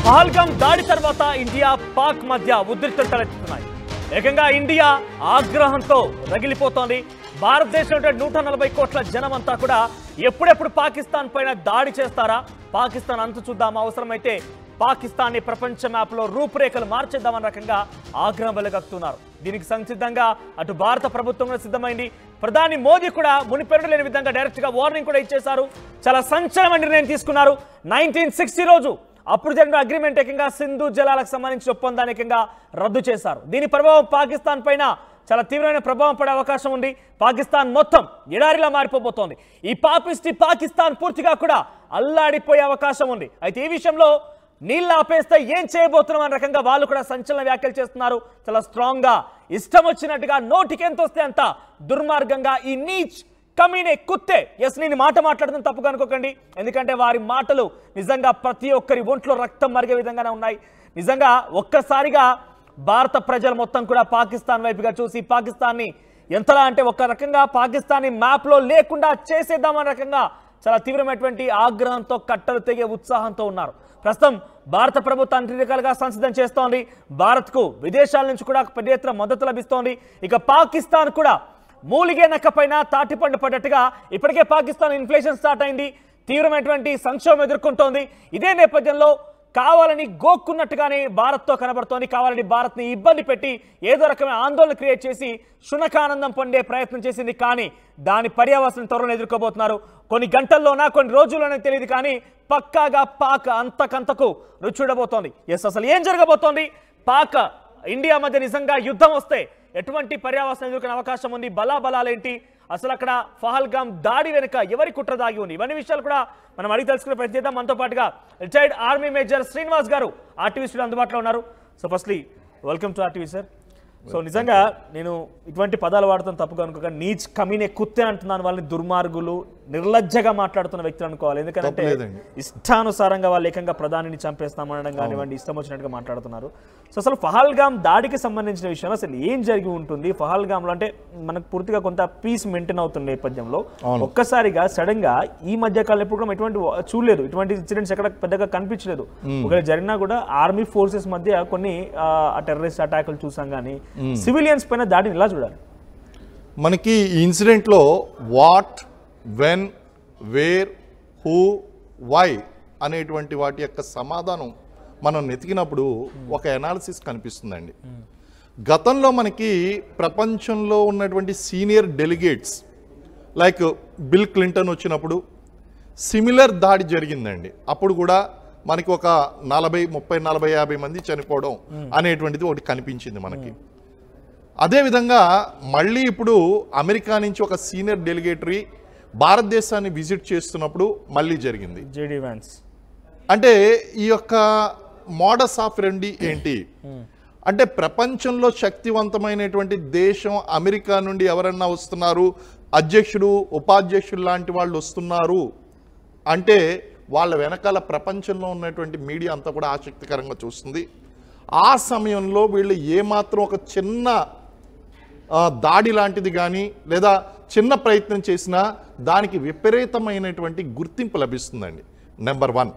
పహల్గాం దాడి తర్వాత ఇండియా పాక్ మధ్య ఉద్రిక్తతలు తలెత్తుతున్నాయి. ఏకంగా ఇండియా ఆగ్రహంతో రగిలిపోతోంది. భారతదేశంలో 140 కోట్ల జనమంతా కూడా ఎప్పుడెప్పుడు పాకిస్తాన్ పైన దాడి చేస్తారా, పాకిస్తాన్ అంతు చూద్దాం, అవసరమైతే పాకిస్తాన్ని ప్రపంచ మ్యాప్లో రూపురేఖలు మార్చేద్దామన్న రకంగా ఆగ్రహం వెలుగక్కుతున్నారు. దీనికి సంసిద్ధంగా అటు భారత ప్రభుత్వం కూడా సిద్ధమైంది. ప్రధాని మోదీ కూడా మునిపెన్నడూ లేని విధంగా డైరెక్ట్గా వార్నింగ్ కూడా ఇచ్చేశారు. చాలా సంచలనమైన నిర్ణయం తీసుకున్నారు. 1960 రోజు అప్పుడు జరిగిన అగ్రిమెంట్ ఏకంగా సింధు జలాలకు సంబంధించిన ఒప్పందాన్ని ఏకంగా రద్దు చేశారు. దీని ప్రభావం పాకిస్తాన్ పైన చాలా తీవ్రమైన ప్రభావం పడే అవకాశం ఉంది. పాకిస్తాన్ మొత్తం ఎడారిలా మారిపోబోతోంది. ఈ పాపిస్టి పాకిస్తాన్ పూర్తిగా కూడా అల్లాడిపోయే అవకాశం ఉంది. అయితే ఈ విషయంలో నీళ్ళు ఆపేస్తే ఏం చేయబోతున్నాం అనే రకంగా వాళ్ళు కూడా సంచలన వ్యాఖ్యలు చేస్తున్నారు. చాలా స్ట్రాంగ్ గా ఇష్టం వచ్చినట్టుగా నోటికి ఎంత వస్తే అంత దుర్మార్గంగా ఈ నీచ్ కమీనే కుత్తే, ఎస్ నేను మాట మాట్లాడుతున్న తప్పుగా అనుకోకండి, ఎందుకంటే వారి మాటలు నిజంగా ప్రతి ఒక్కరి ఒంట్లో రక్తం మరిగే విధంగానే ఉన్నాయి. నిజంగా ఒక్కసారిగా భారత ప్రజలు మొత్తం కూడా పాకిస్తాన్ వైపుగా చూసి పాకిస్తాన్ని ఎంతలా అంటే ఒక రకంగా పాకిస్తాన్ని మ్యాప్లో లేకుండా చేసేద్దామనే రకంగా చాలా తీవ్రమైనటువంటి ఆగ్రహంతో కట్టలు తెగే ఉత్సాహంతో ఉన్నారు. ప్రస్తుతం భారత ప్రభుత్వం అన్ని రకాలుగా సంసిద్ధం చేస్తోంది. భారత్కు విదేశాల నుంచి కూడా పెద్ద ఎత్తున మద్దతు లభిస్తోంది. ఇక పాకిస్తాన్ కూడా మూలిగే నక్కపైన తాటిపండు పడ్డట్టుగా ఇప్పటికే పాకిస్తాన్ ఇన్ఫ్లేషన్ స్టార్ట్ అయింది, తీవ్రమైనటువంటి సంక్షోభం ఎదుర్కొంటోంది. ఇదే నేపథ్యంలో కావాలని గోక్కున్నట్టుగానే భారత్తో కనబడుతోంది. కావాలని భారత్ని ఇబ్బంది పెట్టి ఏదో రకమైన ఆందోళన క్రియేట్ చేసి శునకానందం పొందే ప్రయత్నం చేసింది. కానీ దాని పర్యావసనం త్వరలో ఎదుర్కోబోతున్నారు. కొన్ని గంటల్లోనా కొన్ని రోజుల్లోనే తెలియదు, కానీ పక్కాగా పాక్ అంతకంతకు రుచి చూడబోతోంది. ఎస్, అసలు ఏం జరగబోతోంది, పాక్ ఇండియా మధ్య నిజంగా యుద్ధం వస్తే ఎటువంటి పర్యావసనం ఎదుర్కొనే అవకాశం ఉంది, బలాబలాలేంటి, అసలు అక్కడ పహల్గాం దాడి వెనుక ఎవరి కుట్ర దాగి ఉంది, ఇవన్నీ విషయాలు కూడా మనం అడిగి తెలుసుకునే ప్రయత్నం చేద్దాం. మనతో పాటుగా రిటైర్డ్ ఆర్మీ మేజర్ శ్రీనివాస్ గారు ఆర్టీవీ స్టూడియో అందుబాటులో ఉన్నారు. So firstly welcome to RTV sir. So నిజంగా నేను ఇటువంటి పదాలు వాడుతాను తప్పుగా అనుకోక, నీచ్ కమీనే కుత్తే అంటున్నాను. వాళ్ళని దుర్మార్గులు, నిర్లజ్జగా మాట్లాడుతున్న వ్యక్తులు అనుకోవాలి. ఎందుకంటే ఇష్టానుసారంగా వాళ్ళు ఏకంగా ప్రధానిని చంపేస్తామనడం కానివ్వండి, ఇష్టం వచ్చినట్టుగా మాట్లాడుతున్నారు. సో అసలు పహల్గాం దాడికి సంబంధించిన విషయంలో అసలు ఏం జరిగి ఉంటుంది పహల్గాంలో? అంటే మనకు పూర్తిగా కొంత పీస్ మెయింటైన్ అవుతున్న నేపథ్యంలో ఒక్కసారిగా సడన్ గా ఈ మధ్య కాలం ఎప్పుడు కూడా ఎటువంటి చూడలేదు, ఇటువంటి ఇన్సిడెంట్స్ ఎక్కడ పెద్దగా కనిపించలేదు. ఒకవేళ జరిగినా కూడా ఆర్మీ ఫోర్సెస్ మధ్య కొన్ని టెర్రరిస్ట్ అటాకులు చూసాం, కానీ సివిలియన్స్ పైన దాడిని ఎలా చూడాలి? మనకి ఈ ఇన్సిడెంట్లో what, when, where, who, why అనేటువంటి వాటి యొక్క సమాధానం మనం వెతికినప్పుడు ఒక ఎనాలిసిస్ కనిపిస్తుందండి. గతంలో మనకి ప్రపంచంలో ఉన్నటువంటి senior delegates like bill Clinton వచ్చినప్పుడు సిమిలర్ దాడి జరిగిందండి. అప్పుడు కూడా మనకి ఒక 40, 30, 40, 50 మంది చనిపోవడం అనేటువంటిది ఒకటి కనిపించింది మనకి. అదేవిధంగా మళ్ళీ ఇప్పుడు అమెరికా నుంచి ఒక సీనియర్ డెలిగేటరీ భారతదేశాన్ని విజిట్ చేస్తున్నప్పుడు మళ్ళీ జరిగింది. జేడీ వ్యాన్స్ అంటే ఈ యొక్క మోడస్ ఆఫ్ రెండి ఏంటి అంటే, ప్రపంచంలో శక్తివంతమైనటువంటి దేశం అమెరికా నుండి ఎవరన్నా వస్తున్నారు, అధ్యక్షుడు, ఉపాధ్యక్షుడు లాంటి వాళ్ళు వస్తున్నారు అంటే వాళ్ళ వెనకాల ప్రపంచంలో ఉన్నటువంటి మీడియా అంతా కూడా ఆసక్తికరంగా చూస్తుంది. ఆ సమయంలో వీళ్ళు ఏమాత్రం ఒక చిన్న దాడి లాంటిది కానీ లేదా చిన్న ప్రయత్నం చేసినా దానికి విపరీతమైనటువంటి గుర్తింపు లభిస్తుందండి. నెంబర్ 1.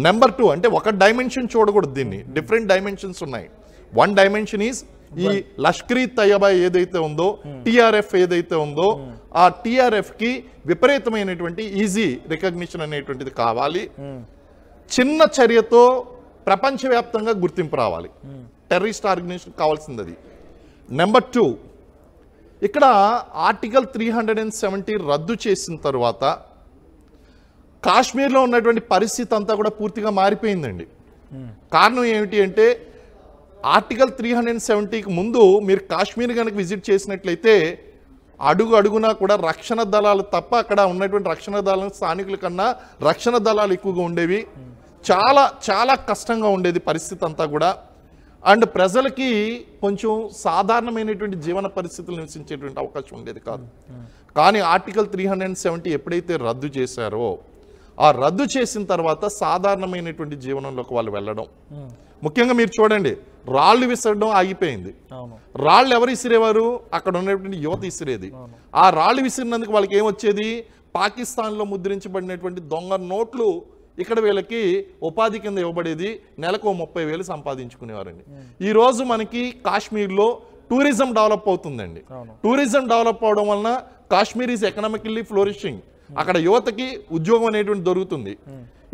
నెంబర్ 2 అంటే ఒక డైమెన్షన్ చూడకూడదు, దీన్ని డిఫరెంట్ డైమెన్షన్స్ ఉన్నాయి. 1 డైమెన్షన్ ఈజ్ ఈ లష్కర్ ఈ తయ్యబా ఏదైతే ఉందో, టిఆర్ఎఫ్ ఏదైతే ఉందో, ఆ టిఆర్ఎఫ్ కి విపరీతమైనటువంటి ఈజీ రికగ్నిషన్ అనేటువంటిది కావాలి. చిన్న చర్యతో ప్రపంచవ్యాప్తంగా గుర్తింపు రావాలి. టెర్రరిస్ట్ ఆర్గనైజేషన్ కావాల్సింది అది. నెంబర్ 2, ఇక్కడ ఆర్టికల్ 370 రద్దు చేసిన తర్వాత కాశ్మీర్లో ఉన్నటువంటి పరిస్థితి అంతా కూడా పూర్తిగా మారిపోయిందండి. కారణం ఏమిటి అంటే, ఆర్టికల్ 370కి ముందు మీరు కాశ్మీర్ కనుక విజిట్ చేసినట్లయితే అడుగునా కూడా రక్షణ దళాలు తప్ప అక్కడ ఉన్నటువంటి రక్షణ దళాల స్థానికుల కన్నా రక్షణ దళాలు ఎక్కువగా ఉండేవి. చాలా చాలా కష్టంగా ఉండేది పరిస్థితి అంతా కూడా. అండ్ ప్రజలకి కొంచెం సాధారణమైనటువంటి జీవన పరిస్థితులు నివసించేటువంటి అవకాశం ఉండేది కాదు. కానీ ఆర్టికల్ 370 ఎప్పుడైతే రద్దు చేశారో, ఆ రద్దు చేసిన తర్వాత సాధారణమైనటువంటి జీవనంలోకి వాళ్ళు వెళ్ళడం. ముఖ్యంగా మీరు చూడండి, రాళ్ళు విసరడం ఆగిపోయింది. రాళ్ళు ఎవరు విసిరేవారు? అక్కడ ఉన్నటువంటి యువత విసిరేది. ఆ రాళ్ళు విసిరినందుకు వాళ్ళకి ఏమొచ్చేది? పాకిస్తాన్లో ముద్రించబడినటువంటి దొంగ నోట్లు ఇక్కడ వీళ్ళకి ఉపాధి కింద ఇవ్వబడేది నెలకు 30,000 సంపాదించుకునేవారండి. ఈ రోజు మనకి కాశ్మీర్లో టూరిజం డెవలప్ అవుతుందండి. టూరిజం డెవలప్ అవడం వలన కాశ్మీర్ ఈజ్ ఎకనామికల్లీ ఫ్లోరిషింగ్. అక్కడ యువతకి ఉద్యోగం అనేటువంటి దొరుకుతుంది.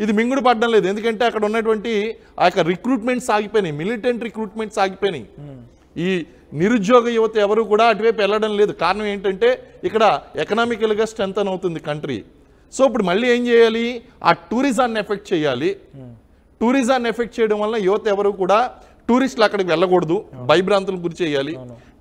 ఇది మింగుడు పడడం లేదు, ఎందుకంటే అక్కడ ఉన్నటువంటి ఆ యొక్క రిక్రూట్మెంట్స్ ఆగిపోయినాయి, మిలిటెంట్ రిక్రూట్మెంట్స్ ఆగిపోయినాయి. ఈ నిరుద్యోగ యువత ఎవరు కూడా అటువైపు వెళ్ళడం లేదు. కారణం ఏంటంటే ఇక్కడ ఎకనామికల్గా స్ట్రెంథన్ అవుతుంది కంట్రీ. సో ఇప్పుడు మళ్ళీ ఏం చేయాలి, ఆ టూరిజాన్ని ఎఫెక్ట్ చేయాలి. టూరిజాన్ని ఎఫెక్ట్ చేయడం వల్ల యువత ఎవరు కూడా టూరిస్టులు అక్కడికి వెళ్ళకూడదు, భయభ్రాంతులకు గురి చేయాలి,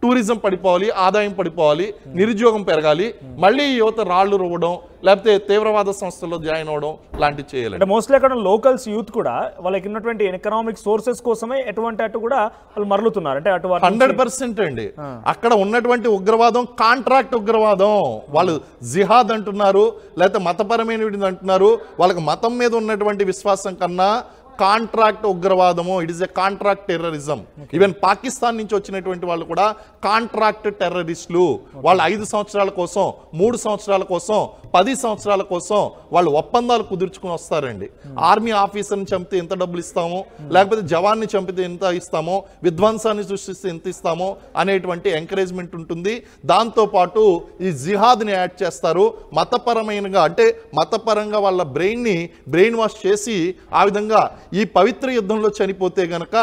టూరిజం పడిపోవాలి, ఆదాయం పడిపోవాలి, నిరుద్యోగం పెరగాలి, మళ్ళీ యువత రాళ్లు రువ్వడం లేకపోతే తీవ్రవాద సంస్థల్లో జాయిన్ అవడం లాంటివి చేయాలి. అంటే మోస్ట్లీ అక్కడ లోకల్స్ యూత్ కూడా వాళ్ళకి ఉన్నటువంటి ఎకనామిక్ సోర్సెస్ కోసమే అటు కూడా వాళ్ళు మరలుతున్నారు. అంటే అటు 100% అండి. అక్కడ ఉన్నటువంటి ఉగ్రవాదం కాంట్రాక్ట్ ఉగ్రవాదం. వాళ్ళు జిహాద్ అంటున్నారు, లేకపోతే మతపరమైనది అంటున్నారు. వాళ్ళకి మతం మీద ఉన్నటువంటి విశ్వాసం కన్నా కాంట్రాక్ట్ ఉగ్రవాదము, it is a contract terrorism. Even Pakistan నుంచి వచ్చినటువంటి వాళ్ళు కూడా కాంట్రాక్ట్ టెర్రరిస్టులు. వాళ్ళు 5 సంవత్సరాల కోసం, 3 సంవత్సరాల కోసం, 10 సంవత్సరాల కోసం వాళ్ళు ఒప్పందాలు కుదుర్చుకుని వస్తారండి. ఆర్మీ ఆఫీసర్ని చంపితే ఎంత డబ్బులు ఇస్తాము, లేకపోతే జవాన్ని చంపితే ఎంత ఇస్తామో, విధ్వంసాన్ని సృష్టిస్తే ఎంత ఇస్తామో అనేటువంటి ఎంకరేజ్మెంట్ ఉంటుంది. దాంతోపాటు ఈ జిహాద్ని యాడ్ చేస్తారు. మతపరమైనగా అంటే మతపరంగా వాళ్ళ బ్రెయిన్ వాష్ చేసి ఆ విధంగా ఈ పవిత్ర యుద్ధంలో చనిపోతే గనక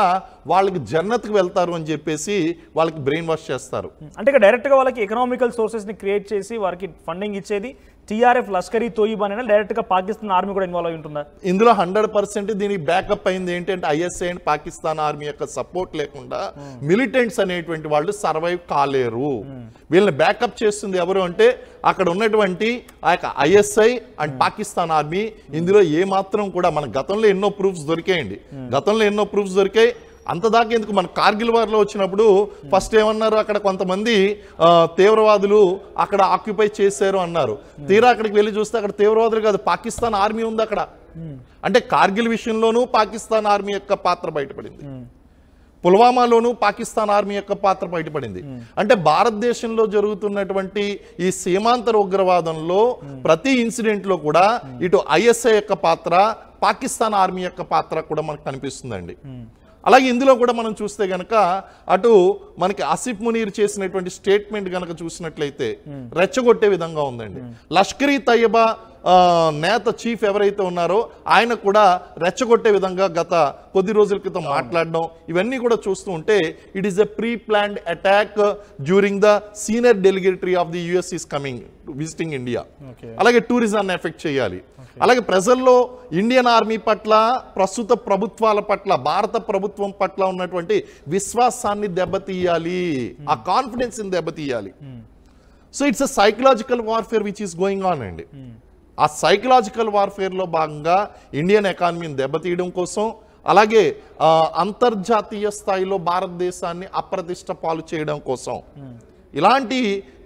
వాళ్ళకి జన్నత్కి వెళ్తారు అని చెప్పేసి వాళ్ళకి బ్రెయిన్ వాష్ చేస్తారు. అంటే ఇక డైరెక్ట్గా వాళ్ళకి ఎకనామికల్ సోర్సెస్ని క్రియేట్ చేసి వారికి ఫండింగ్ ఇచ్చేది టీఆర్ఎఫ్, లష్కర్ ఈ తోయిబా అయినా డైరెక్ట్గా పాకిస్తాన్ ఆర్మీ కూడా ఇన్వాల్వ్ అయి ఉంటుందా? ఇందులో 100% దీనికి బ్యాకప్ అయింది ఏంటంటే ఐఎస్ఐ అండ్ పాకిస్తాన్ ఆర్మీ యొక్క సపోర్ట్ లేకుండా మిలిటెంట్స్ అనేటువంటి వాళ్ళు సర్వైవ్ కాలేరు. వీళ్ళని బ్యాకప్ చేస్తుంది ఎవరు అంటే అక్కడ ఉన్నటువంటి ఆ యొక్క ఐఎస్ఐ అండ్ పాకిస్తాన్ ఆర్మీ. ఇందులో ఏమాత్రం కూడా మన గతంలో ఎన్నో ప్రూఫ్స్ దొరికాయి. అంతదాకా ఎందుకు, మన కార్గిల్ వార్లో వచ్చినప్పుడు ఫస్ట్ ఏమన్నారు, అక్కడ కొంతమంది తీవ్రవాదులు అక్కడ ఆక్యుపై చేశారు అన్నారు. తీరా అక్కడికి వెళ్ళి చూస్తే అక్కడ తీవ్రవాదులు కాదు, పాకిస్తాన్ ఆర్మీ ఉంది అక్కడ. అంటే కార్గిల్ విషయంలోనూ పాకిస్తాన్ ఆర్మీ యొక్క పాత్ర బయటపడింది, పుల్వామాలోనూ పాకిస్తాన్ ఆర్మీ యొక్క పాత్ర బయటపడింది. అంటే భారతదేశంలో జరుగుతున్నటువంటి ఈ సీమాంతర ఉగ్రవాదంలో ప్రతి ఇన్సిడెంట్ లో కూడా ఇటు ఐఎస్ఐ యొక్క పాత్ర, పాకిస్తాన్ ఆర్మీ యొక్క పాత్ర కూడా మనకు కనిపిస్తుందండి. అలాగే ఇందులో కూడా మనం చూస్తే గనక అటు మనకి ఆసిఫ్ మునీర్ చేసినటువంటి స్టేట్మెంట్ గనక చూసినట్లయితే రెచ్చగొట్టే విధంగా ఉందండి. లష్కర్ ఈ తయ్యబా నేత చీఫ్ ఎవరైతే ఉన్నారో ఆయన కూడా రెచ్చగొట్టే విధంగా గత కొద్ది రోజుల క్రితం మాట్లాడడం, ఇవన్నీ కూడా చూస్తూ ఉంటే it is a pre planned attack during the senior delegatory of the US is coming visiting India. అలాగే టూరిజాన్ని ఎఫెక్ట్ చేయాలి. అలాగే ప్రజల్లో ఇండియన్ ఆర్మీ పట్ల, ప్రస్తుత ప్రభుత్వాల పట్ల, భారత ప్రభుత్వం పట్ల ఉన్నటువంటి విశ్వాసాన్ని దెబ్బతీయాలి, ఆ కాన్ఫిడెన్స్ ని దెబ్బతీయాలి. So it's a psychological warfare which is going on అండి. ఆ సైకలాజికల్ వార్ఫేర్లో భాగంగా ఇండియన్ ఎకానమీని దెబ్బతీయడం కోసం, అలాగే అంతర్జాతీయ స్థాయిలో భారతదేశాన్ని అప్రతిష్ట పాలు చేయడం కోసం ఇలాంటి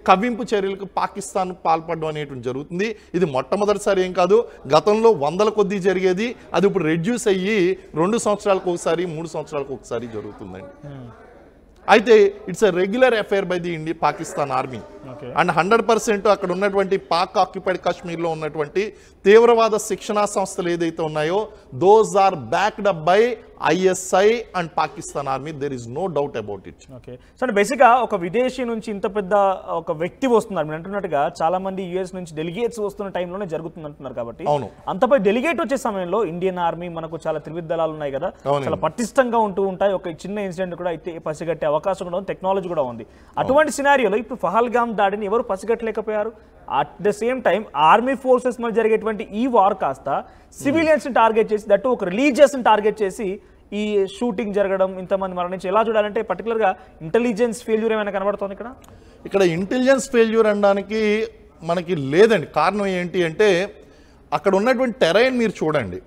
కవ్వింపు చర్యలకు పాకిస్తాన్ పాల్పడడం అనేటువంటి జరుగుతుంది. ఇది మొట్టమొదటిసారి ఏం కాదు, గతంలో 100ల కొద్దీ జరిగేది. అది ఇప్పుడు రెడ్యూస్ అయ్యి 2 సంవత్సరాలకు ఒకసారి, 3 సంవత్సరాలకు ఒకసారి జరుగుతుందండి. అయితే it's a regular affair by the Pakistan army. And 100% అక్కడ ఉన్నటువంటి పాక్ ఆక్యుపైడ్ కాశ్మీర్లో ఉన్నటువంటి తీవ్రవాద శిక్షణా సంస్థలు ఏదైతే ఉన్నాయో those are backed up by ISI and Pakistan army. There is no doubt about it. Okay, so బేసిక్గా ఒక విదేశీ నుంచి ఇంత పెద్ద ఒక వ్యక్తి వస్తున్నారు, మీరు అంటున్నట్టుగా చాలా మంది యుఎస్ నుంచి డెలిగేట్స్ వస్తున్న టైంలోనే జరుగుతుంది అంటున్నారు. కాబట్టి అంతపై డెలిగేట్ వచ్చే సమయంలో ఇండియన్ ఆర్మీ మనకు చాలా త్రివిధ దళాలు ఉన్నాయి కదా, చాలా పటిష్టంగా ఉంటూ ఉంటాయి. ఒక చిన్న ఇన్సిడెంట్ కూడా అయితే పసిగట్టే అవకాశం కూడా ఉంది, టెక్నాలజీ కూడా ఉంది. అటువంటి సినారియోలో ఇప్పుడు పహల్గామ్ దాడిని ఎవరు పసిగట్టలేకపోయారు. At the same time army forces మధ్య జరిగేటువంటి ఈ వార్ కాస్త సివిలియన్స్ ని టార్గెట్ చేసి, దట్టు ఒక రిలీజియస్ ని టార్గెట్ చేసి ఈ షూటింగ్ జరగడం, ఇంతమంది మరణించి ఎలా చూడాలంటే పర్టికులర్గా ఇంటెలిజెన్స్ ఫెయిల్యూర్ ఏమైనా కనబడుతుంది ఇక్కడ ఇంటెలిజెన్స్ ఫెయిల్యూర్ అనడానికి మనకి లేదండి. కారణం ఏంటి అంటే అక్కడ ఉన్నటువంటి టెరైన్ మీరు చూడండి,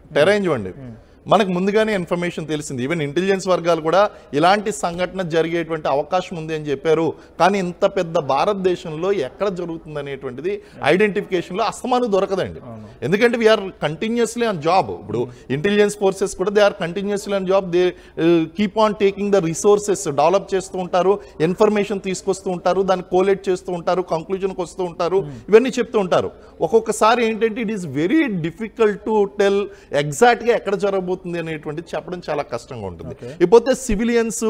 మనకు ముందుగానే ఇన్ఫర్మేషన్ తెలిసింది. ఈవెన్ ఇంటెలిజెన్స్ వర్గాలు కూడా ఇలాంటి సంఘటన జరిగేటువంటి అవకాశం ఉంది అని చెప్పారు. కానీ ఇంత పెద్ద భారతదేశంలో ఎక్కడ జరుగుతుంది అనేటువంటిది ఐడెంటిఫికేషన్లో అస్తమానం దొరకదండి. ఎందుకంటే వీఆర్ కంటిన్యూస్లీ ఆన్ జాబ్. ఇప్పుడు ఇంటెలిజెన్స్ ఫోర్సెస్ కూడా they are continuously on job. They keep on taking the resources, develop చేస్తూ ఉంటారు, ఇన్ఫర్మేషన్ తీసుకొస్తూ ఉంటారు, దాన్ని కోలేట్ చేస్తూ ఉంటారు, కంక్లూజన్కి వస్తూ ఉంటారు, ఇవన్నీ చెప్తూ ఉంటారు. ఒక్కొక్కసారి ఏంటంటే it is very difficult to tell ఎగ్జాక్ట్గా ఎక్కడ జరగబోతుంది అనేటువంటిది చెప్పడం చాలా కష్టంగా ఉంటుంది. ఇకపోతే సివిలియన్స్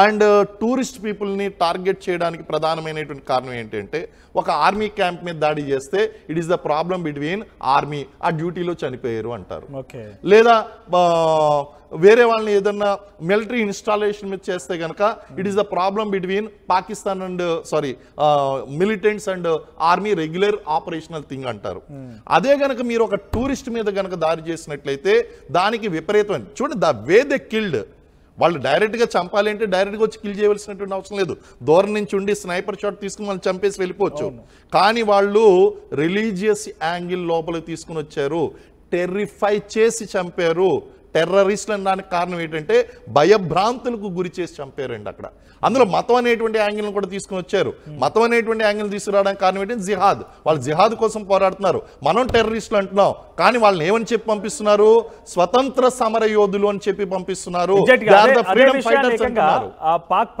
అండ్ టూరిస్ట్ పీపుల్ని టార్గెట్ చేయడానికి ప్రధానమైనటువంటి కారణం ఏంటంటే ఒక ఆర్మీ క్యాంప్ మీద దాడి చేస్తే it is the problem between army, ఆ డ్యూటీలో చనిపోయారు అంటారు. లేదా వేరే వాళ్ళని ఏదన్నా మిలిటరీ ఇన్స్టాలేషన్ మీద చేస్తే కనుక it is the problem between Pakistan and militants and army regular operational thing అంటారు. అదే గనక మీరు ఒక టూరిస్ట్ మీద గనక దాడి చేసినట్లయితే దానికి విపరీతమైన చూడండి ద వే దే కిల్డ్. వాళ్ళు డైరెక్ట్గా చంపాలి అంటే డైరెక్ట్గా వచ్చి కిల్ చేయవలసినటువంటి అవసరం లేదు. దూరం నుంచి ఉండి స్నైపర్ షాట్ తీసుకుని వాళ్ళు చంపేసి వెళ్ళిపోవచ్చు. కానీ వాళ్ళు రిలీజియస్ యాంగిల్ లోపలికి తీసుకుని వచ్చారు, టెర్రిఫై చేసి చంపారు. టెర్రరిస్టులు అనడానికి కారణం ఏంటంటే భయభ్రాంతులకు గురి చేసి చంపారండి అక్కడ. అందులో మతం అనేటువంటి యాంగిల్ని కూడా తీసుకుని వచ్చారు. మతం అనేటువంటి యాంగిల్ తీసుకురావడానికి కారణం ఏంటంటే జిహాద్. వాళ్ళు జిహాద్ కోసం పోరాడుతున్నారు. మనం టెర్రరిస్టులు అంటున్నాం, కానీ వాళ్ళని ఏమని చెప్పి పంపిస్తున్నారు? స్వతంత్ర సమర యోధులు అని చెప్పి పంపిస్తున్నారు. పాక్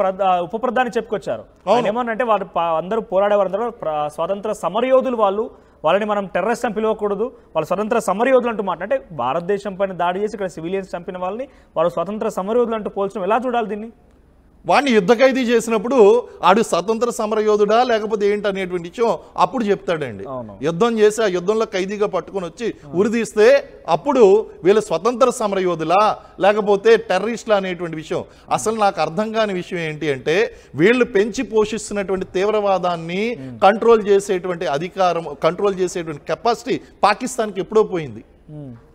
ఉప ప్రధాని చెప్పుకొచ్చారు ఏమనంటే వారు అందరూ పోరాడేవారు స్వతంత్ర సమర యోధులు, వాళ్ళని మనం టెర్రరిస్ట్ అని పిలవకూడదు, వాళ్ళు స్వతంత్ర సమరయోధులు అంటూ మాట. అంటే భారతదేశం పైన దాడి చేసి ఇక్కడ సివిలియన్స్ చంపిన వాళ్ళని వాళ్ళు స్వతంత్ర సమరయోధులు అంటూ పోల్చడం ఎలా చూడాలి దీన్ని? వాడిని యుద్ధ ఖైదీ చేసినప్పుడు ఆడు స్వతంత్ర సమరయోధుడా లేకపోతే ఏంటి అనేటువంటి విషయం అప్పుడు చెప్తాడండి. యుద్ధం చేసి ఆ యుద్ధంలో ఖైదీగా పట్టుకొని వచ్చి ఉరిదీస్తే అప్పుడు వీళ్ళు స్వతంత్ర సమరయోధులా లేకపోతే టెర్రరిస్టులా అనేటువంటి విషయం. అసలు నాకు అర్థం కాని విషయం ఏంటి అంటే వీళ్ళు పెంచి పోషిస్తున్నటువంటి తీవ్రవాదాన్ని కంట్రోల్ చేసేటువంటి అధికారం, కంట్రోల్ చేసేటువంటి కెపాసిటీ పాకిస్తాన్కి ఎప్పుడో పోయింది.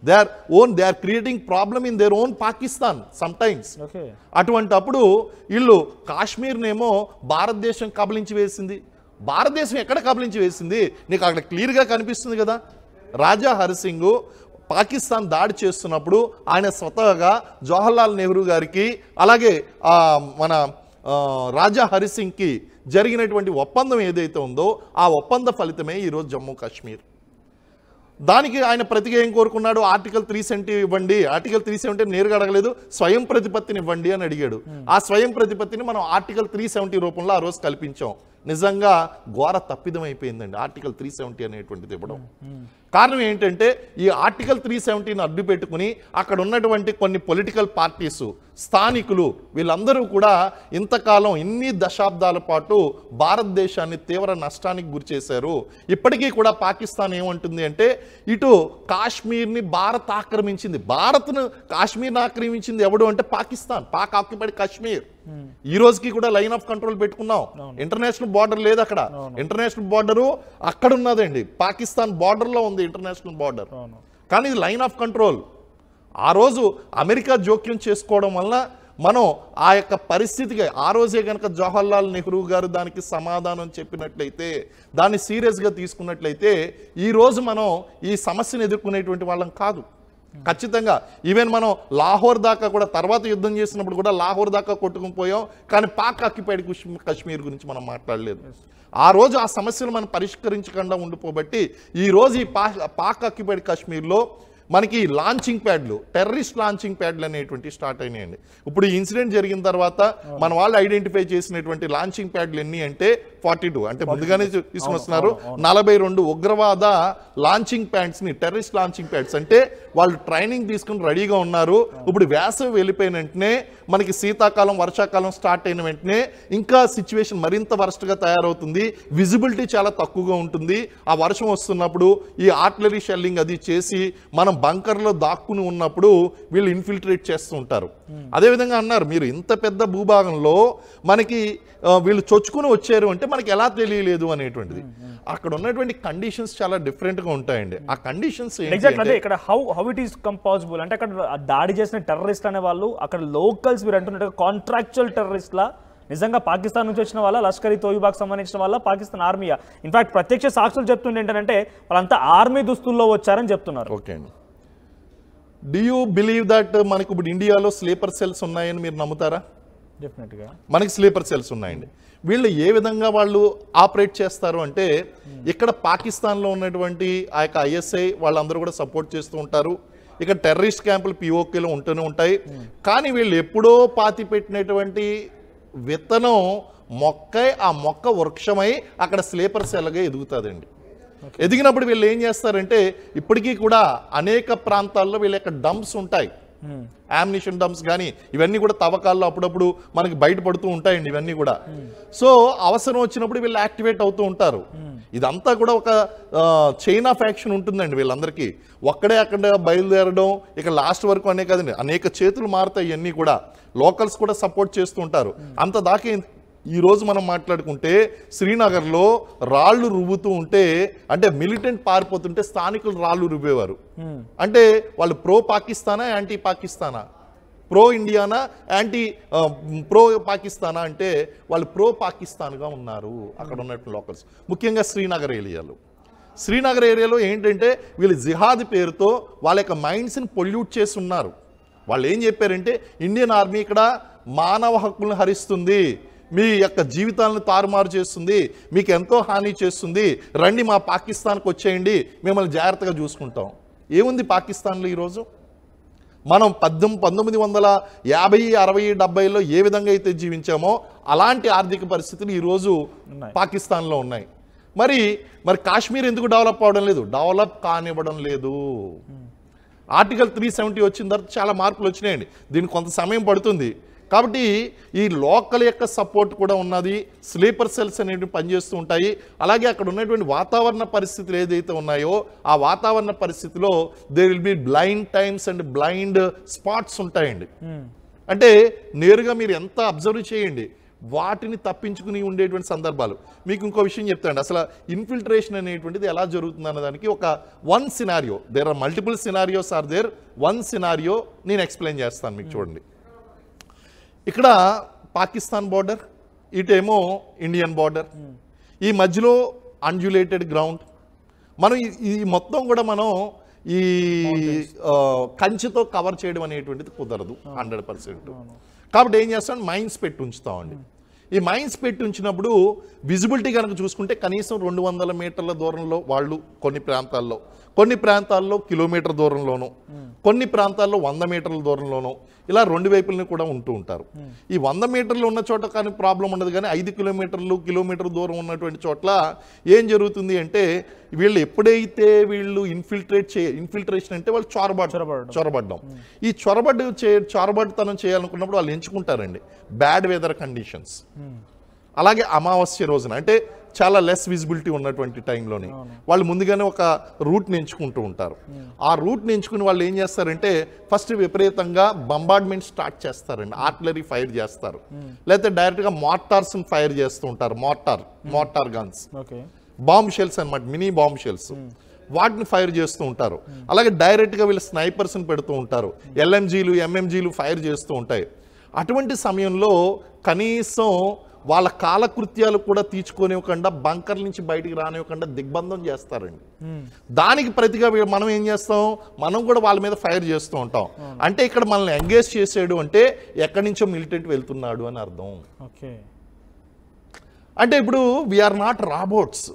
they are creating problem in their own Pakistan sometimes. అటువంటప్పుడు వీళ్ళు కాశ్మీర్నేమో భారతదేశం కబలించి వేసింది. భారతదేశం ఎక్కడ కబలించి వేసింది నీకు అక్కడ క్లియర్గా కనిపిస్తుంది కదా. రాజా హరిసింగ్ పాకిస్తాన్ దాడి చేస్తున్నప్పుడు ఆయన స్వతహాగా జవహర్లాల్ నెహ్రూ గారికి అలాగే మన రాజా హరిసింగ్కి జరిగినటువంటి ఒప్పందం ఏదైతే ఉందో ఆ ఒప్పంద ఫలితమే ఈరోజు జమ్మూ కాశ్మీర్. దానికి ఆయన ప్రతిగా ఏం కోరుకున్నాడు? ఆర్టికల్ 370 ఇవ్వండి. ఆర్టికల్ 370 నేరుగా అడగలేదు, స్వయం ప్రతిపత్తిని ఇవ్వండి అని అడిగాడు. ఆ స్వయం ప్రతిపత్తిని మనం ఆర్టికల్ 370 రూపంలో ఆ రోజు కల్పించాం. నిజంగా ఘోర తప్పిదం అయిపోయిందండి ఆర్టికల్ 370 అనేటువంటిది ఇవ్వడం. కారణం ఏంటంటే ఈ ఆర్టికల్ 370ని అడ్డు పెట్టుకుని అక్కడ ఉన్నటువంటి కొన్ని పొలిటికల్ పార్టీస్, స్థానికులు వీళ్ళందరూ కూడా ఇంతకాలం ఇన్ని దశాబ్దాల పాటు భారతదేశాన్ని తీవ్ర నష్టానికి గురి చేశారు. ఇప్పటికీ కూడా పాకిస్తాన్ ఏమంటుంది అంటే ఇటు కాశ్మీర్ని భారత్ ఆక్రమించింది. భారత్ను కాశ్మీర్ని ఆక్రమించింది ఎవడు అంటే పాకిస్తాన్, పాక్ ఆక్యుపైడ్ కాశ్మీర్. ఈ రోజుకి కూడా లైన్ ఆఫ్ కంట్రోల్ పెట్టుకున్నాం. ఇంటర్నేషనల్ బార్డర్ లేదు అక్కడ. ఇంటర్నేషనల్ బార్డరు అక్కడ ఉన్నదండి, పాకిస్తాన్ బార్డర్లో ఉంది ఇంటర్నేషనల్ బార్డర్. కానీ ఇది లైన్ ఆఫ్ కంట్రోల్. ఆ రోజు అమెరికా జోక్యం చేసుకోవడం వల్ల మనం ఆ యొక్క పరిస్థితికి ఆ రోజే కనుక జవహర్లాల్ నెహ్రూ గారు దానికి సమాధానం చెప్పినట్లయితే, దాన్ని సీరియస్గా తీసుకున్నట్లయితే ఈరోజు మనం ఈ సమస్యను ఎదుర్కొనేటువంటి వాళ్ళం కాదు. ఖచ్చితంగా ఈవెన్ మనం లాహోర్ దాకా కూడా తర్వాత యుద్ధం చేసినప్పుడు కూడా లాహోర్ దాకా కొట్టుకుని పోయాం. కానీ పాక్ ఆక్యుపైడ్ కాశ్మీర్ గురించి మనం మాట్లాడలేదు. ఆ రోజు ఆ సమస్యలు మనం పరిష్కరించకుండా ఉండిపోబట్టి ఈరోజు ఈ పాక్ ఆక్యుపైడ్ కాశ్మీర్లో మనకి లాంచింగ్ ప్యాడ్లు, టెర్రరిస్ట్ లాంచింగ్ ప్యాడ్లు అనేటువంటి స్టార్ట్ అయినాయండి. ఇప్పుడు ఈ ఇన్సిడెంట్ జరిగిన తర్వాత మన వాళ్ళు ఐడెంటిఫై చేసినటువంటి లాంచింగ్ ప్యాడ్లు ఎన్ని అంటే 42, అంటే ముందుగానే తీసుకొస్తున్నారు. 42 ఉగ్రవాద లాంచింగ్ ప్యాడ్స్ని, టెర్రరిస్ట్ లాంచింగ్ ప్యాడ్స్. అంటే వాళ్ళు ట్రైనింగ్ తీసుకుని రెడీగా ఉన్నారు. ఇప్పుడు వేసవి వెళ్ళిపోయిన వెంటనే మనకి శీతాకాలం వర్షాకాలం స్టార్ట్ అయిన వెంటనే ఇంకా సిచ్యువేషన్ మరింత వరస్ట్గా తయారవుతుంది. విజిబిలిటీ చాలా తక్కువగా ఉంటుంది. ఆ వర్షం వస్తున్నప్పుడు ఈ ఆర్టిలరీ షెల్లింగ్ అది చేసి మనం బంకర్లో దాక్కుని ఉన్నప్పుడు వీళ్ళు ఇన్ఫిల్ట్రేట్ చేస్తూ ఉంటారు. అదేవిధంగా అన్నారు మీరు ఇంత పెద్ద భూభాగంలో మనకి వీళ్ళు చొచ్చుకుని వచ్చారు అంటే మనకి ఎలా తెలియలేదు అనేటువంటిది. అక్కడ ఉన్నటువంటి కండిషన్స్ చాలా డిఫరెంట్గా ఉంటాయండి. ఆ కండిషన్స్ ఇక్కడ హౌ ఇట్ ఈస్ పాసిబుల్ అంటే అక్కడ దాడి చేసిన టెర్రరిస్ట్ అనే వాళ్ళు అక్కడ లోకల్స్ మీరు అంటున్నట్టుగా కాంట్రాక్చువల్ టెర్రరిస్ట్లా నిజంగా పాకిస్తాన్ నుంచి వచ్చిన వాళ్ళ, లష్కర్ ఈ తోయిబాకి సంబంధించిన వాళ్ళ, పాకిస్తాన్ ఆర్మీయా? ఇన్ఫాక్ట్ ప్రత్యక్ష సాక్షులు చెప్తుండే ఏంటంటే వాళ్ళంతా ఆర్మీ దుస్తుల్లో వచ్చారని చెప్తున్నారు. ఓకే అండి, డూ యూ బిలీవ్ దట్ మనకు ఇప్పుడు ఇండియాలో స్లీపర్ సెల్స్ ఉన్నాయని మీరు నమ్ముతారా? డెఫినెట్గా మనకి స్లీపర్ సెల్స్ ఉన్నాయండి. వీళ్ళు ఏ విధంగా వాళ్ళు ఆపరేట్ చేస్తారు అంటే ఇక్కడ పాకిస్తాన్లో ఉన్నటువంటి ఆ యొక్క ISI వాళ్ళందరూ కూడా సపోర్ట్ చేస్తూ ఉంటారు. ఇక టెర్రరిస్ట్ క్యాంపులు POKలో ఉంటూనే ఉంటాయి. కానీ వీళ్ళు ఎప్పుడో పాతి పెట్టినటువంటి విత్తనం మొక్కై ఆ మొక్క వృక్షమై అక్కడ స్లీపర్ సెల్గా ఎదుగుతుందండి. ఎదిగినప్పుడు వీళ్ళు ఏం చేస్తారంటే ఇప్పటికీ కూడా అనేక ప్రాంతాల్లో వీళ్ళ యొక్క డంప్స్ ఉంటాయి, యామ్నిషన్ డంప్స్ కానీ ఇవన్నీ కూడా తవ్వకాల్లో అప్పుడప్పుడు మనకి బయటపడుతూ ఉంటాయండి ఇవన్నీ కూడా. సో అవసరం వచ్చినప్పుడు వీళ్ళు యాక్టివేట్ అవుతూ ఉంటారు. ఇదంతా కూడా ఒక చైన్ ఆఫ్ యాక్షన్ ఉంటుందండి వీళ్ళందరికీ. ఒక్కడే అక్కడ బయలుదేరడం ఇక లాస్ట్ వరకు అనే కదండి, అనేక చేతులు మారుతాయి ఇవన్నీ కూడా. లోకల్స్ కూడా సపోర్ట్ చేస్తూ ఉంటారు. అంత దాకా ఈ రోజు మనం మాట్లాడుకుంటే శ్రీనగర్లో రాళ్ళు రువ్వుతూ ఉంటే, అంటే మిలిటెంట్ పారిపోతుంటే స్థానికులు రాళ్ళు రువ్వేవారు. అంటే వాళ్ళు ప్రో పాకిస్తానా యాంటీ పాకిస్తానా, ప్రో ఇండియానా యాంటీ ప్రో పాకిస్తానా అంటే వాళ్ళు ప్రో పాకిస్తాన్గా ఉన్నారు అక్కడ ఉన్నట్టు లోకల్స్, ముఖ్యంగా శ్రీనగర్ ఏరియాలో. శ్రీనగర్ ఏరియాలో ఏంటంటే వీళ్ళు జిహాద్ పేరుతో వాళ్ళ యొక్క మైండ్స్ని పొల్యూట్ చేసి ఉన్నారు. వాళ్ళు ఏం చెప్పారంటే ఇండియన్ ఆర్మీ ఇక్కడ మానవ హక్కులను హరిస్తుంది, మీ యొక్క జీవితాలను తారుమారు చేస్తుంది, మీకు ఎంతో హాని చేస్తుంది, రండి మా పాకిస్తాన్కి వచ్చేయండి, మిమ్మల్ని జాగ్రత్తగా చూసుకుంటాం. ఏముంది పాకిస్తాన్లో ఈరోజు? మనం 1950, 60, 70లో ఏ విధంగా అయితే జీవించామో అలాంటి ఆర్థిక పరిస్థితులు ఈరోజు పాకిస్తాన్లో ఉన్నాయి. మరి కాశ్మీర్ ఎందుకు డెవలప్ అవ్వడం లేదు? డెవలప్ కానివ్వడం లేదు. ఆర్టికల్ 370 వచ్చిన తర్వాత చాలా మార్పులు వచ్చినాయండి. దీనికి కొంత సమయం పడుతుంది. కాబట్టి ఈ లోకల్ యొక్క సపోర్ట్ కూడా ఉన్నది, స్లీపర్ సెల్స్ అనేవి పనిచేస్తూ ఉంటాయి. అలాగే అక్కడ ఉన్నటువంటి వాతావరణ పరిస్థితులు ఏదైతే ఉన్నాయో ఆ వాతావరణ పరిస్థితిలో there will be blind times and blind spots ఉంటాయండి. అంటే నేరుగా మీరు ఎంత అబ్జర్వ్ చేయండి, వాటిని తప్పించుకుని ఉండేటువంటి సందర్భాలు. మీకు ఇంకో విషయం చెప్తాండి, అసలు ఇన్ఫిల్ట్రేషన్ అనేటువంటిది ఎలా జరుగుతుంది అన్నదానికి ఒక one scenario, there are multiple scenarios are there, one scenario నేను ఎక్స్ప్లెయిన్ చేస్తాను మీకు. చూడండి, ఇక్కడ పాకిస్తాన్ బార్డర్, ఇటేమో ఇండియన్ బార్డర్, ఈ మధ్యలో అన్జులేటెడ్ గ్రౌండ్. మనం ఈ మొత్తం కూడా మనం ఈ కంచెతో కవర్ చేయడం అనేటువంటిది కుదరదు 100%. కాబట్టి ఏం చేస్తాం, మైన్స్ పెట్టి ఉంచుతామండి. ఈ మైన్స్ పెట్టి ఉంచినప్పుడు విజిబిలిటీ కనుక చూసుకుంటే కనీసం 200 మీటర్ల దూరంలో వాళ్ళు కొన్ని ప్రాంతాల్లో కిలోమీటర్ దూరంలోనూ, కొన్ని ప్రాంతాల్లో 100 మీటర్ల దూరంలోనూ, ఇలా రెండు వైపులని కూడా ఉంటూ ఉంటారు. ఈ 100 మీటర్లు ఉన్న చోట కానీ ప్రాబ్లం ఉండదు, కానీ 5 కిలోమీటర్ దూరం ఉన్నటువంటి చోట్ల ఏం జరుగుతుంది అంటే వీళ్ళు ఎప్పుడైతే వీళ్ళు ఇన్ఫిల్ట్రేషన్ అంటే వాళ్ళు చొరబడ్డం, ఈ చొరబడ్డతనం చేయాలనుకున్నప్పుడు వాళ్ళు ఎంచుకుంటారండి బ్యాడ్ వెదర్ కండిషన్స్. అలాగే అమావాస్య రోజున అంటే చాలా లెస్ విజిబిలిటీ ఉన్నటువంటి టైంలోని వాళ్ళు ముందుగానే ఒక రూట్ని ఎంచుకుంటూ ఉంటారు. ఆ రూట్ని ఎంచుకుని వాళ్ళు ఏం చేస్తారంటే ఫస్ట్ విపరీతంగా బంబార్డ్మెంట్ స్టార్ట్ చేస్తారండి, ఆర్టిలరీ ఫైర్ చేస్తారు, లేకపోతే డైరెక్ట్గా మార్టార్స్ని ఫైర్ చేస్తూ ఉంటారు, మార్టార్ గన్స్, బాంబ్ షెల్స్ అన్నమాట, మినీ బాంబ్ షెల్స్, వాటిని ఫైర్ చేస్తూ ఉంటారు. అలాగే డైరెక్ట్గా వీళ్ళు స్నైపర్స్ని పెడుతూ ఉంటారు, LMGలు MMGలు ఫైర్ చేస్తూ ఉంటాయి. అటువంటి సమయంలో కనీసం వాళ్ళ కాలకృత్యాలు కూడా తీర్చుకోనివ్వకుండా, బంకర్ నుంచి బయటికి రానివ్వకుండా దిగ్బంధం చేస్తారండి. దానికి ప్రతిగా మనం ఏం చేస్తాం, మనం కూడా వాళ్ళ మీద ఫైర్ చేస్తూ ఉంటాం. అంటే ఇక్కడ మనల్ని ఎంగేజ్ చేసాడు అంటే ఎక్కడి నుంచో మిలిటెంట్ వెళ్తున్నాడు అని అర్థం. అంటే ఇప్పుడు వీఆర్ నాట్ రాబోట్స్.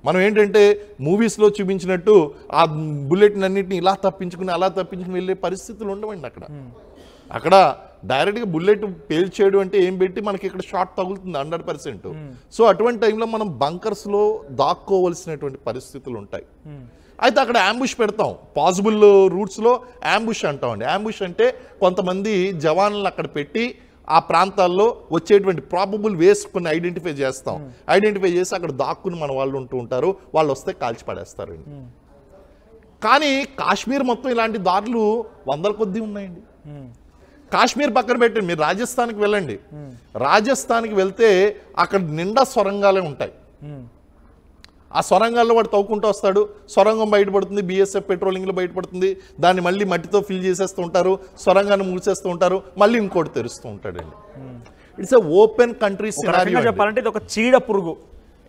మనం ఏంటంటే మూవీస్లో చూపించినట్టు ఆ బుల్లెట్ని అన్నింటినీ ఇలా తప్పించుకుని అలా తప్పించుకుని వెళ్ళే పరిస్థితులు ఉండవండి. అక్కడ డైరెక్ట్గా బుల్లెట్ పేల్చేయడం అంటే ఏం పెట్టి మనకి ఇక్కడ షాట్ తగులుతుంది 100%. సో అటువంటి టైంలో మనం బంకర్స్లో దాక్కోవలసినటువంటి పరిస్థితులు ఉంటాయి. అయితే అక్కడ అంబుష్ పెడతాం, పాసిబుల్ రూట్స్లో అంబుష్ అంటామండి. అంబుష్ అంటే కొంతమంది జవాన్లను అక్కడ పెట్టి ఆ ప్రాంతాల్లో వచ్చేటువంటి ప్రాబబుల్ వేస్ కొన్ని ఐడెంటిఫై చేసి అక్కడ దాక్కుని మన వాళ్ళు ఉంటూ ఉంటారు, వాళ్ళు వస్తే కాల్చి పడేస్తారండి. కానీ కాశ్మీర్ మొత్తం ఇలాంటి దారులు వందల కొద్దీ ఉన్నాయండి. కాశ్మీర్ పక్కన పెట్టి మీరు రాజస్థాన్కి వెళ్ళండి, రాజస్థాన్కి వెళ్తే అక్కడ నిండా సొరంగాలే ఉంటాయి. ఆ సొరంగాల్లో వాడు తవ్వుకుంటూ వస్తాడు, సొరంగం బయటపడుతుంది, BSF పెట్రోలింగ్లో బయటపడుతుంది, దాన్ని మళ్ళీ మట్టితో ఫిల్ చేసేస్తూ ఉంటారు, సొరంగాన్ని మూసేస్తూ ఉంటారు, మళ్ళీ ఇంకోటి తెరుస్తూ ఉంటాడండి. It's a open country scenario. చెప్పాలంటే ఇది ఒక చీడ పురుగు,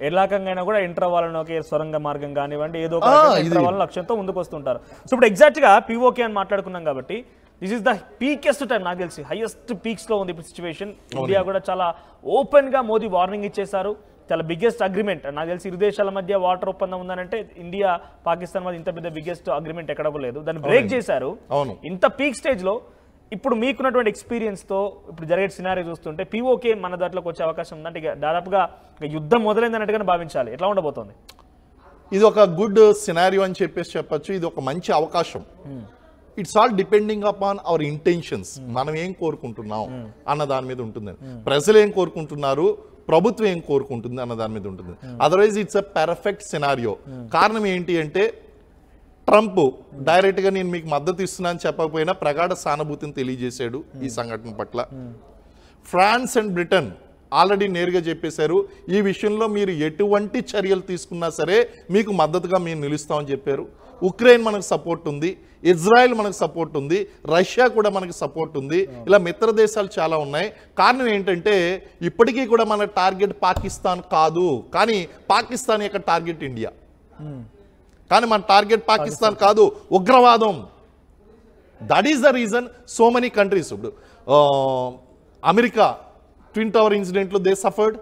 ఏ రకంగా కూడా ఎంటర్ అవ్వాలని ఒక సొరంగ మార్గం కానివ్వండి ఏదో ఎంటర్ అవ్వాలని లక్ష్యంతో ముందుకు వస్తుంటారు. సో ఇప్పుడు ఎగ్జాక్ట్గా పీఓకే అని మాట్లాడుకున్నాం కాబట్టి దిస్ ఇస్ ద పీకెస్ట్ టైం నాకు తెలిసి హైయెస్ట్ పీక్స్లో ఉంది ఇప్పుడు సిచ్యువేషన్. ఇండియా కూడా చాలా ఓపెన్గా మోదీ వార్నింగ్ ఇచ్చేశారు. చాలా బిగ్గెస్ట్ అగ్రిమెంట్ నాకు తెలిసి ఇరు దేశాల మధ్య వాటర్ ఒప్పందం ఉందనంటే ఇండియా పాకిస్తాన్ మధ్య ఇంత పెద్ద బిగ్గెస్ట్ అగ్రిమెంట్ ఎక్కడ లేదు, దాన్ని బ్రేక్ చేశారు. ఇంత పీక్ స్టేజ్లో ఇప్పుడు మీకున్నటువంటి ఎక్స్పీరియన్స్తో ఇప్పుడు జరిగే సినారీ చూస్తుంటే పీఓకే మన దాంట్లోకి వచ్చే అవకాశం ఉందంటే దాదాపుగా యుద్ధం మొదలైందన్నట్టుగానే భావించాలి. ఎట్లా ఉండబోతోంది? ఇది ఒక గుడ్ సినారియో అని చెప్పొచ్చు. ఇది ఒక మంచి అవకాశం. It's all depending upon our intentions. మనం ఏం కోరుకుంటున్నాం అన్న దాని మీద ఉంటుంది. ప్రజలు ఏం కోరుకుంటున్నారు, ప్రభుత్వం ఏం కోరుకుంటుంది అన్న దాని మీద ఉంటుంది. Otherwise it's a perfect scenario. కారణం ఏంటి అంటే ట్రంప్ డైరెక్ట్ గా నేను మీకు మద్దతు ఇస్తున్నా అని చెప్పకపోయినా ప్రగాఢ సానుభూతిని తెలియజేశాడు ఈ సంఘటన పట్ల. ఫ్రాన్స్ అండ్ బ్రిటన్ ఆల్రెడీ నేరుగా చెప్పేశారు ఈ విషయంలో మీరు ఎటువంటి చర్యలు తీసుకున్నా సరే మీకు మద్దతుగా మేము నిలుస్తామని చెప్పారు. ఉక్రెయిన్ మనకు సపోర్ట్ ఉంది, ఇజ్రాయెల్ మనకు సపోర్ట్ ఉంది, రష్యా కూడా మనకు సపోర్ట్ ఉంది. ఇలా మిత్ర దేశాలు చాలా ఉన్నాయి. కారణం ఏంటంటే ఇప్పటికీ కూడా మన టార్గెట్ పాకిస్తాన్ కాదు, కానీ పాకిస్తాన్ యొక్క టార్గెట్ ఇండియా. కానీ మన టార్గెట్ పాకిస్తాన్ కాదు, ఉగ్రవాదం. That is the reason so many countries. ఇప్పుడు అమెరికా ట్విన్ టవర్ ఇన్సిడెంట్లో they suffered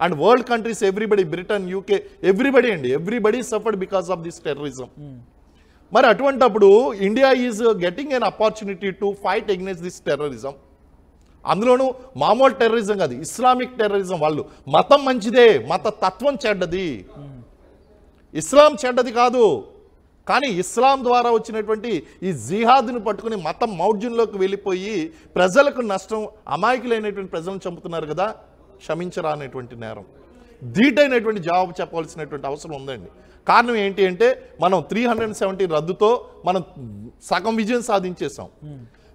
and world countries everybody, Britain, UK, everybody suffered because of this terrorism. మరి అటువంటప్పుడు India is getting an opportunity to fight against this terrorism. అందులోనూ మామూలు terrorism కాదు, Islamic terrorism. వాళ్ళు మతం మంచిదే, మత తత్వం చెడ్డది, ఇస్లాం చెడ్డది కాదు. కానీ ఇస్లాం ద్వారా వచ్చినటువంటి ఈ జిహాద్ను పట్టుకుని మతం మౌఢ్యంలోకి వెళ్ళిపోయి ప్రజలకు నష్టం, అమాయకులైనటువంటి ప్రజలను చంపుతున్నారు కదా, క్షమించరా అనేటువంటి నేరం. ధీటైనటువంటి జవాబు చెప్పవలసినటువంటి అవసరం ఉందండి. కారణం ఏంటి అంటే మనం 370 రద్దుతో మనం సగం విజయం సాధించేసాం.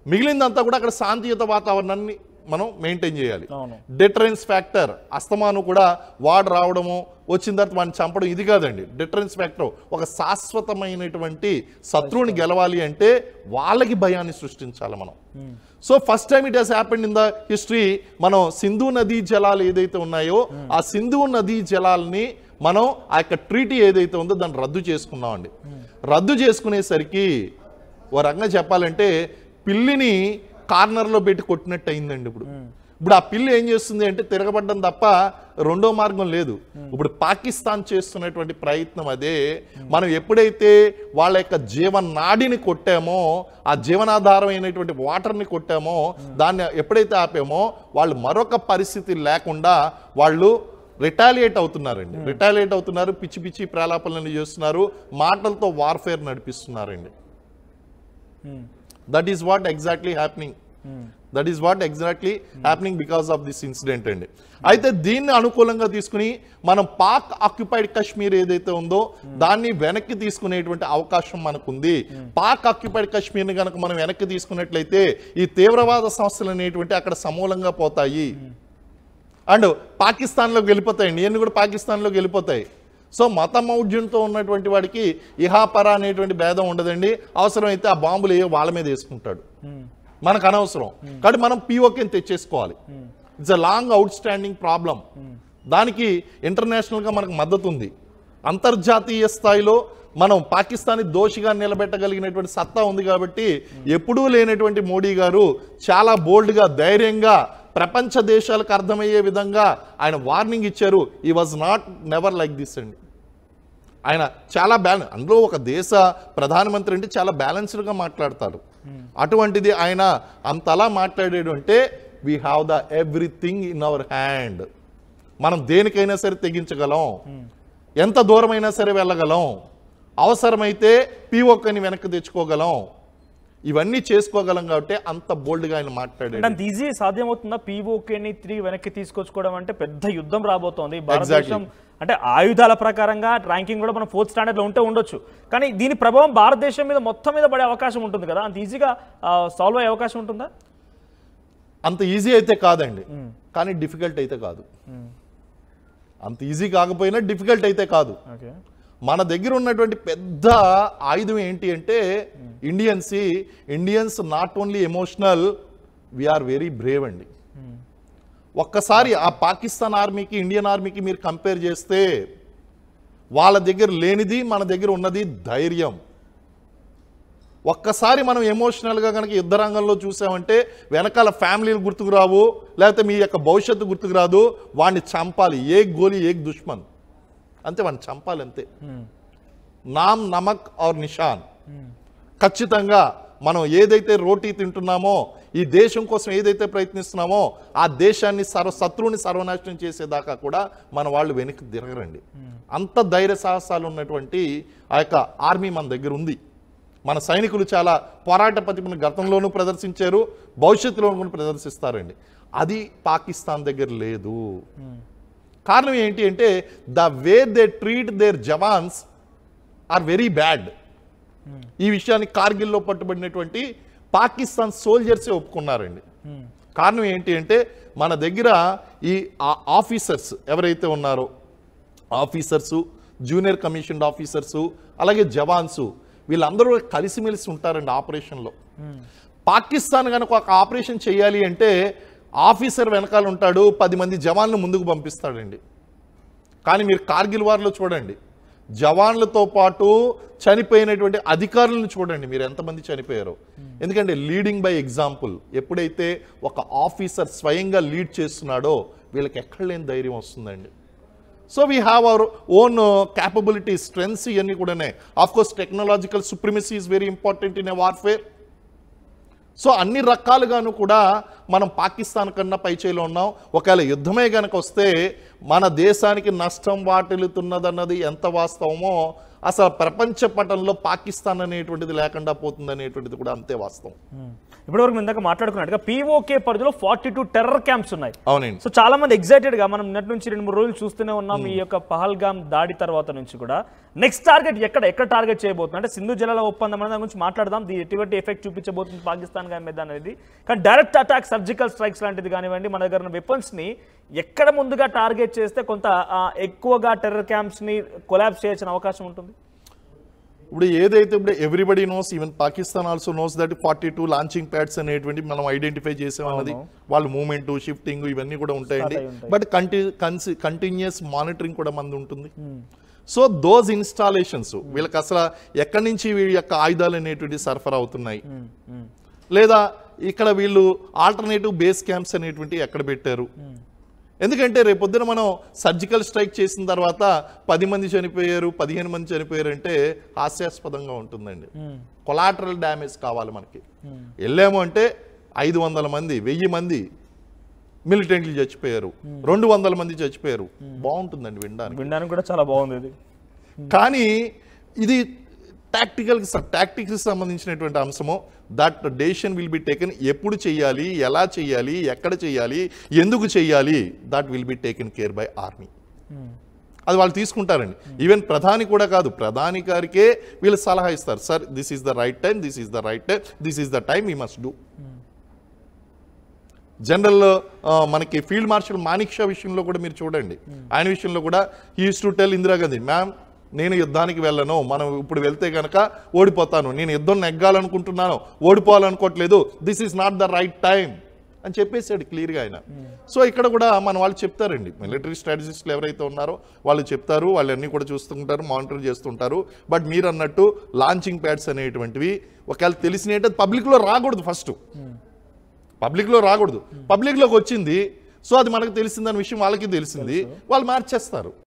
మిగిలిందంతా కూడా అక్కడ శాంతియుత వాతావరణాన్ని మనం మెయింటైన్ చేయాలి. డిటరెన్స్ ఫ్యాక్టర్ అస్తమాను కూడా వాడు రావడము, వచ్చిన తర్వాత వాడిని చంపడం ఇది కాదండి. డిటరెన్స్ ఫ్యాక్టర్ ఒక శాశ్వతమైనటువంటి శత్రువుని గెలవాలి అంటే వాళ్ళకి భయాన్ని సృష్టించాలి మనం. So first time it has happened in the history. మనం సింధు నదీ జలాలు ఏదైతే ఉన్నాయో ఆ సింధు నదీ జలాల్ని మనం ఆ యొక్క ట్రీటీ ఏదైతే ఉందో దాన్ని రద్దు చేసుకున్నామండి. రద్దు చేసుకునేసరికి ఓ రకంగా చెప్పాలంటే పిల్లిని కార్నర్లో పెట్టి కొట్టినట్టు అయిందండి. ఇప్పుడు ఆ పిల్లి ఏం చేస్తుంది అంటే తిరగబడ్డం తప్ప రెండో మార్గం లేదు. ఇప్పుడు పాకిస్తాన్ చేస్తున్నటువంటి ప్రయత్నం అదే. మనం ఎప్పుడైతే వాళ్ళ యొక్క జీవనాడిని కొట్టామో, ఆ జీవనాధారం అయినటువంటి వాటర్ని కొట్టామో, దాన్ని ఎప్పుడైతే ఆపామో వాళ్ళు మరొక పరిస్థితి లేకుండా వాళ్ళు రిటాలియేట్ అవుతున్నారండి. రిటాలియేట్ అవుతున్నారు, పిచ్చి పిచ్చి ప్రాలాపనలు చేస్తున్నారు, మాటలతో వార్ఫేర్ నడిపిస్తున్నారండి. That is what exactly happening. That is what exactly happening because of this incident అండి. అయితే దీన్ని అనుకూలంగా తీసుకుని మనం పాక్ ఆక్యుపైడ్ కశ్మీర్ ఏదైతే ఉందో దాన్ని వెనక్కి తీసుకునేటువంటి అవకాశం మనకుంది. పాక్ ఆక్యుపైడ్ కశ్మీర్ని కనుక మనం వెనక్కి తీసుకున్నట్లయితే ఈ తీవ్రవాద సంస్థలు అనేటువంటి అక్కడ సమూలంగా పోతాయి అండ్ పాకిస్తాన్లోకి వెళ్ళిపోతాయండి. ఇవన్నీ కూడా పాకిస్తాన్లోకి వెళ్ళిపోతాయి. సో మత మౌఢ్యంతో ఉన్నటువంటి వాడికి ఇహాపరా అనేటువంటి భేదం ఉండదండి. అవసరమైతే ఆ బాంబులు వాళ్ళ మీద వేసుకుంటాడు, మనకు అనవసరం. కాబట్టి మనం పీఓకేని తెచ్చేసుకోవాలి. It's a long outstanding problem. దానికి ఇంటర్నేషనల్గా మనకు మద్దతు ఉంది. అంతర్జాతీయ స్థాయిలో మనం పాకిస్తాన్ని దోషిగా నిలబెట్టగలిగినటువంటి సత్తా ఉంది. కాబట్టి ఎప్పుడూ లేనటువంటి మోడీ గారు చాలా బోల్డ్గా, ధైర్యంగా ప్రపంచ దేశాలకు అర్థమయ్యే విధంగా ఆయన వార్నింగ్ ఇచ్చారు. ఈ was not never like this అండి. ఆయన చాలా అందులో ఒక దేశ ప్రధానమంత్రి అంటే చాలా బ్యాలెన్స్డ్గా మాట్లాడతారు. అటువంటిది ఆయన అంతలా మాట్లాడాడు అంటే we have the everything in our hand. మనం దేనికైనా సరే తెగించగలం, ఎంత దూరమైనా సరే వెళ్ళగలం, అవసరమైతే పీఓకేని వెనక్కి తెచ్చుకోగలం, ఇవన్నీ చేసుకోగలం. కాబట్టి అంత బోల్డ్గా ఆయన మాట్లాడాడు. అంత ఈజీ సాధ్యమవుతుందా పీఓకేని తిరిగి వెనక్కి తీసుకొచ్చుకోవడం? అంటే పెద్ద యుద్ధం రాబోతోంది. భారతదేశం అంటే ఆయుధాల ప్రకారంగా ర్యాంకింగ్ కూడా మనం 4th స్టాండర్డ్లో ఉండొచ్చు, కానీ దీని ప్రభావం భారతదేశం మీద మొత్తం మీద పడే అవకాశం ఉంటుంది కదా. అంత ఈజీగా సాల్వ్ అయ్యే అవకాశం ఉంటుందా? అంత ఈజీ అయితే కాదండి, కానీ డిఫికల్ట్ అయితే కాదు. అంత ఈజీ కాకపోయినా డిఫికల్ట్ అయితే కాదు. మన దగ్గర ఉన్నటువంటి పెద్ద ఆయుధం ఏంటి అంటే Indians not only emotional, we are very brave అండి. ఒక్కసారి ఆ పాకిస్తాన్ ఆర్మీకి ఇండియన్ ఆర్మీకి మీరు కంపేర్ చేస్తే వాళ్ళ దగ్గర లేనిది మన దగ్గర ఉన్నది ధైర్యం. ఒక్కసారి మనం ఎమోషనల్గా కనుక యుద్ధ రంగంలో చూసామంటే వెనకాల ఫ్యామిలీలు గుర్తుకు రావు, లేకపోతే మీ యొక్క భవిష్యత్తు గుర్తుకు రాదు. వాడిని చంపాలి, ఏక్ గోలీ ఏక్ దుష్మన్, అంతే, వాడిని చంపాలి అంతే. నామ్ నమక్ ఔర్ నిషాన్. ఖచ్చితంగా మనం ఏదైతే రోటీ తింటున్నామో, ఈ దేశం కోసం ఏదైతే ప్రయత్నిస్తున్నామో, ఆ దేశాన్ని శత్రువుని సర్వనాశనం చేసేదాకా కూడా మన వాళ్ళు వెనక్కి తిరగరండి. అంత ధైర్య సాహసాలు ఉన్నటువంటి ఆ యొక్క ఆర్మీ మన దగ్గర ఉంది. మన సైనికులు చాలా పోరాట ప్రతిభను గతంలోనూ ప్రదర్శించారు, భవిష్యత్తులో కూడా ప్రదర్శిస్తారండి. అది పాకిస్తాన్ దగ్గర లేదు. కారణం ఏంటి అంటే the way they treat their jawans are very bad. ఈ విషయాన్ని కార్గిల్లో పట్టుబడినటువంటి పాకిస్తాన్ సోల్జర్సే ఒప్పుకున్నారండి. కారణం ఏంటి అంటే మన దగ్గర ఈ ఆఫీసర్స్ ఎవరైతే ఉన్నారో, ఆఫీసర్సు, జూనియర్ కమిషన్డ్ ఆఫీసర్సు, అలాగే జవాన్సు, వీళ్ళందరూ కలిసిమెలిసి ఉంటారండి ఆపరేషన్లో. పాకిస్తాన్ కనుక ఒక ఆపరేషన్ చేయాలి అంటే ఆఫీసర్ వెనకాల ఉంటాడు, 10 మంది జవాన్లు ముందుకు పంపిస్తాడండి. కానీ మీరు కార్గిల్ వార్లో చూడండి, జవాన్లతో పాటు చనిపోయినటువంటి అధికారులను చూడండి, మీరు ఎంతమంది చనిపోయారో. ఎందుకంటే లీడింగ్ బై ఎగ్జాంపుల్. ఎప్పుడైతే ఒక ఆఫీసర్ స్వయంగా లీడ్ చేస్తున్నాడో వీళ్ళకి ఎక్కడ లేని ధైర్యం వస్తుందండి. So we have our own capability, strengths, ఇవన్నీ కూడానే. Of course technological supremacy is very important in a warfare. సో అన్ని రకాలుగాను కూడా మనం పాకిస్తాన్ కన్నా పైచేలో ఉన్నాం. ఒకవేళ యుద్ధమే కనుక వస్తే మన దేశానికి నష్టం వాటిల్లుతున్నదన్నది ఎంత వాస్తవమో, అసలు ప్రపంచ పటంలో పాకిస్తాన్ అనేటువంటిది లేకుండా పోతుంది అనేటువంటిది కూడా అంతే వాస్తవం. ఇప్పటివరకు ఇందాక మాట్లాడుకున్నట్టుగా POK పరిధిలో 42 టెర్రర్ క్యాంప్స్ ఉన్నాయి. అవునండి. సో చాలా మంది ఎక్సైటెడ్ గా మనం నిన్నటి నుంచి 2-3 రోజులు చూస్తూనే ఉన్నాం. ఈ యొక్క పహల్గామ్ దాడి తర్వాత నుంచి కూడా నెక్స్ట్ టార్గెట్ ఎక్కడ టార్గెట్ చేయబోతుంది అంటే సింధు జలాల ఒప్పందం అనే దాని గురించి మాట్లాడదాం. దీని ఎటువంటి ఎఫెక్ట్ చూపించబోతుంది పాకిస్తాన్ మీద అనేది. కానీ డైరెక్ట్ అటాక్, సర్జికల్ స్ట్రైక్స్ లాంటిది కానివ్వండి, మన దగ్గర ఉన్న వెపన్స్ ని ఎక్కడ ముందుగా టార్గెట్ చేస్తే కొంత ఎక్కువగా టెర్రర్ క్యాంప్స్ ని కొలాప్స్ చేయాల్సిన అవకాశం ఉంటుంది. ఇప్పుడు ఏదైతే ఇప్పుడు everybody knows, even Pakistan also knows that 42 launching pads అనేటువంటి మనం ఐడెంటిఫై చేసామన్నది. వాళ్ళ మూవ్మెంట్, షిఫ్టింగ్ ఇవన్నీ కూడా ఉంటాయండి. బట్ కంటిన్యూస్ మానిటరింగ్ కూడా మంది ఉంటుంది. సో దోస్ ఇన్స్టాలేషన్స్ వీళ్ళకి అసలు ఎక్కడి నుంచి వీళ్ళ యొక్క ఆయుధాలు అనేటువంటి సరఫరా అవుతున్నాయి, లేదా ఇక్కడ వీళ్ళు ఆల్టర్నేటివ్ బేస్ క్యాంప్స్ అనేటువంటి ఎక్కడ పెట్టారు. ఎందుకంటే రేపొద్దున మనం సర్జికల్ స్ట్రైక్ చేసిన తర్వాత 10 మంది చనిపోయారు, 15 మంది చనిపోయారు అంటే హాస్యాస్పదంగా ఉంటుందండి. కొలాటరల్ డ్యామేజ్ కావాలి మనకి. వెళ్ళాము అంటే 500 మంది, 1000 మంది మిలిటెంట్లు చచ్చిపోయారు, 200 మంది చచ్చిపోయారు, బాగుంటుందండి వినడానికి కూడా చాలా బాగుంది ఇది. కానీ ఇది టాక్టిక్స్ సంబంధించినటువంటి అంశము. That decision will be taken. ఎప్పుడు చేయాలి, ఎలా చేయాలి, ఎక్కడ చేయాలి, ఎందుకు చేయాలి, that will be taken care bye army. అది వాళ్ళు తీసుకుంటారండి. ఈవెన్ ప్రధాని కూడా కాదు, ప్రధాని గారికే వీళ్ళు సలహా ఇస్తారు. Sir this is the right time, this is the right time, this is the time we must do. General మనకి ఫీల్డ్ మార్షల్ మానిక్ షా విషయంలో కూడా మీరు చూడండి, ఆయన విషయంలో కూడా he use to tell Indira Gandhi, ma'am నేను యుద్ధానికి వెళ్ళను, మనం ఇప్పుడు వెళ్తే కనుక ఓడిపోతాను, నేను యుద్ధం నెగ్గాలనుకుంటున్నాను, ఓడిపోవాలనుకోవట్లేదు, this is not the right time అని చెప్పేసాడు క్లియర్గా ఆయన. సో ఇక్కడ కూడా మన వాళ్ళు చెప్తారండి, మిలిటరీ స్ట్రాటజిస్టులు ఎవరైతే ఉన్నారో వాళ్ళు చెప్తారు, వాళ్ళు అన్నీ కూడా చూస్తుంటారు, మానిటర్ చేస్తుంటారు. బట్ మీరు అన్నట్టు లాంచింగ్ ప్యాడ్స్ అనేటువంటివి ఒకవేళ తెలిసినట్టు పబ్లిక్లో రాకూడదు. ఫస్ట్ పబ్లిక్లో రాకూడదు, పబ్లిక్లోకి వచ్చింది, సో అది మనకు తెలిసిందన్న విషయం వాళ్ళకి తెలిసింది, వాళ్ళు మార్చేస్తారు.